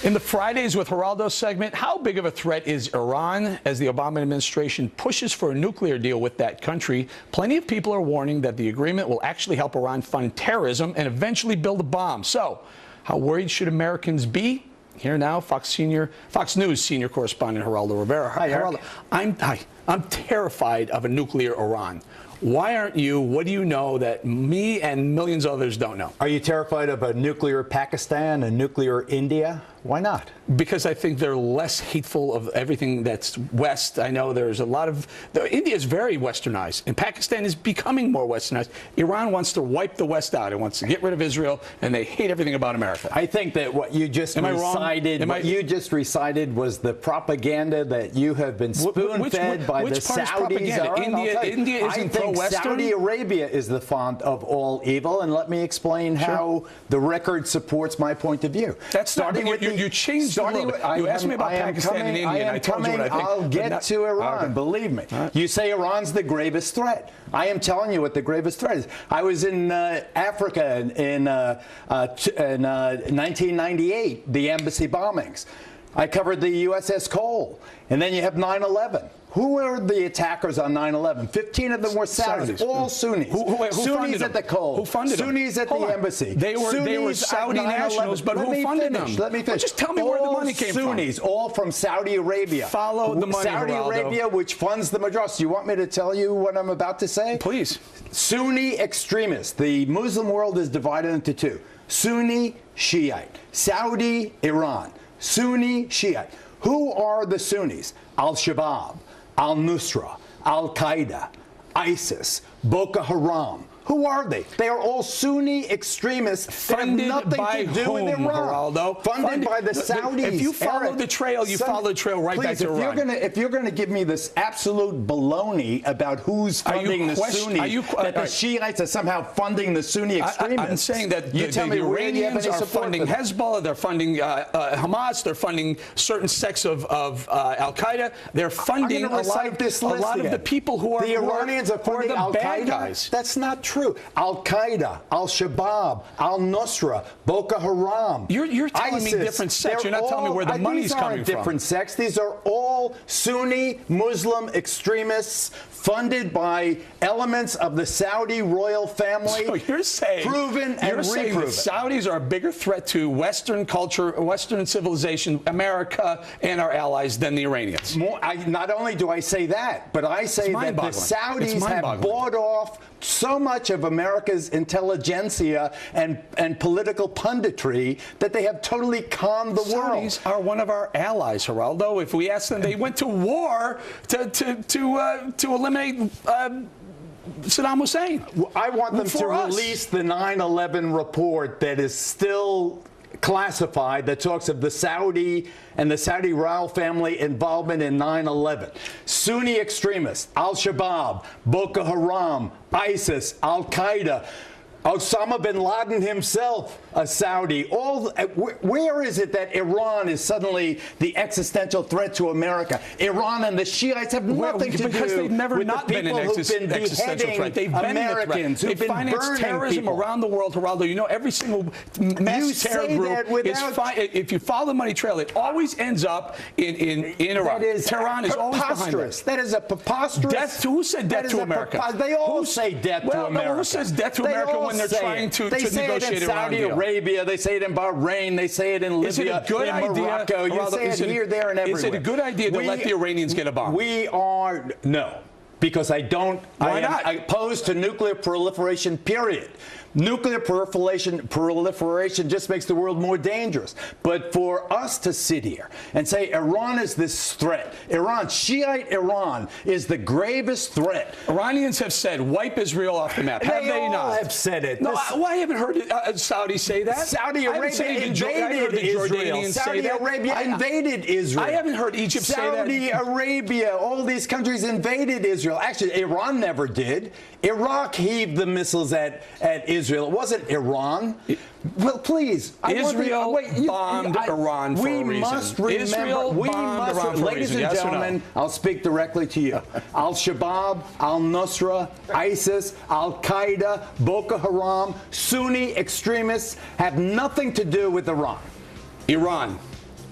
In the Fridays with Geraldo segment, how big of a threat is Iran as the Obama administration pushes for a nuclear deal with that country? Plenty of people are warning that the agreement will actually help Iran fund terrorism and eventually build a bomb. So, how worried should Americans be? Here now, Fox News senior correspondent Geraldo Rivera. Hi, Geraldo. I'm terrified of a nuclear Iran. Why aren't you? What do you know that me and millions of others don't know? Are you terrified of a nuclear Pakistan, a nuclear India? Why not? Because I think they're less hateful of everything that's West. I know there's a lot of... India is very westernized, and Pakistan is becoming more westernized. Iran wants to wipe the West out. It wants to get rid of Israel, and they hate everything about America. I think that what you just recited was the propaganda that you have been spoon-fed by the Saudis. India isn't pro-Western. Saudi Arabia is the font of all evil, and let me explain how the record supports my point of view. That's starting with you changed a little bit. You asked me about Pakistan and India, and I told you what I think. I'll get to Iran, believe me. You say Iran's the gravest threat. I am telling you what the gravest threat is. I was in Africa in 1998, the embassy bombings. I covered the USS Cole, and then you have 9/11. Who were the attackers on 9/11? 15 of them were Saudis, all Sunnis. Who Sunnis at the Cole. Who funded them? Sunnis at the embassy. They were Saudi nationals, but who funded them? Let me finish. Well, just tell me where the money came from. Sunnis, all from Saudi Arabia. Follow the money, Saudi Arabia, which funds the Majri. You want me to tell you what I'm about to say? Please. Sunni extremists. The Muslim world is divided into two. Sunni, Shiite. Saudi, Iran. Sunni, Shiite. Who are the Sunnis? Al-Shabaab, Al-Nusra, Al-Qaeda, ISIS, Boko Haram. Who are they? They are all Sunni extremists that have nothing to do with Iran. Geraldo? Funded by the Saudis. If you follow the trail, you follow the trail right back to Iran. If you're going to give me this absolute baloney about who's funding the Sunnis, that the Shiites are somehow funding the Sunni extremists. I'm saying that the Iranians are funding Hezbollah, they're funding Hamas, they're funding certain sects of Al-Qaeda. They're funding a lot of the people who are the Iranians are funding Al-Qaeda. That's not true. Al-Qaeda, Al-Shabaab, Al-Nusra, Boko Haram, You're telling me different sects. You're not telling me where the money's coming from. These aren't different sects. These are all Sunni Muslim extremists funded by elements of the Saudi royal family. So you're saying, proven and saying the Saudis are a bigger threat to Western culture, Western civilization, America, and our allies than the Iranians. Not only do I say that, but I say that the Saudis have bought off so much of America's intelligentsia and political punditry that they have totally conned the world. Saudis are one of our allies, Geraldo. If we ask them, they went to war to eliminate Saddam Hussein. I want them to release the 9/11 report that is still classified, that talks of the Saudi and the Saudi royal family involvement in 9/11. Sunni extremists, Al-Shabaab, Boko Haram, ISIS, Al-Qaeda, Osama bin Laden himself, a Saudi. Where is it that Iran is suddenly the existential threat to America? Iran and the Shiites have nothing to do because they've never with not the been people an who've been existential threat. They've Americans been who've been finance terrorism people around the world, Geraldo. You know, every single mass terror group is if you follow the money trail, it always ends up in Iran. Tehran is always behind it. That is a preposterous. Death to, who said death to America? They all say death to America. Who says death to America when they're trying to negotiate in Saudi Arabia, they say it in Bahrain, they say it in Libya, in Morocco. You say it here, there, and everywhere. Is it a good idea to let the Iranians get a bomb? No. Because I don't. Why not? I oppose to nuclear proliferation, period. Nuclear proliferation just makes the world more dangerous. But for us to sit here and say Iran is this threat, Shiite Iran is the gravest threat. Iranians have said, wipe Israel off the map. Have they not? They have said it. No, I haven't heard Saudis say that. Saudi Arabia invaded Israel. Saudi Arabia invaded Israel. I haven't heard Egypt say that. Saudi Arabia, all these countries invaded Israel. Actually, Iran never did. Iraq heaved the missiles at Israel. It wasn't Iran. Well, please. Israel bombed Iran for a reason. We must remember, ladies and gentlemen, I'll speak directly to you. Al-Shabaab, Al-Nusra, ISIS, Al-Qaeda, Boko Haram, Sunni extremists have nothing to do with Iran. Iran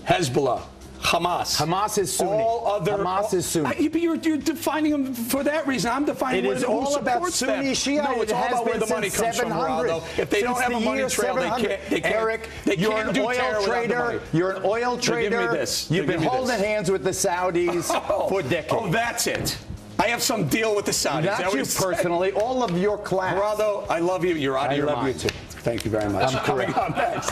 Hezbollah. Hamas. Hamas is Sunni. Hamas is Sunni. But you're defining them for that reason. I'm defining it is all about Sunni Shia. No, it's all about where the money comes from, Geraldo. If they don't have a money trail, they can't. Eric, you're an oil trader. You're an oil trader. Give me this. You've been holding hands with the Saudis for decades. Oh, that's it. I have some deal with the Saudis. Not you personally. All of your class. Geraldo, I love you. You're out of your mind. I love you too. Thank you very much. I'm correct. Coming up next.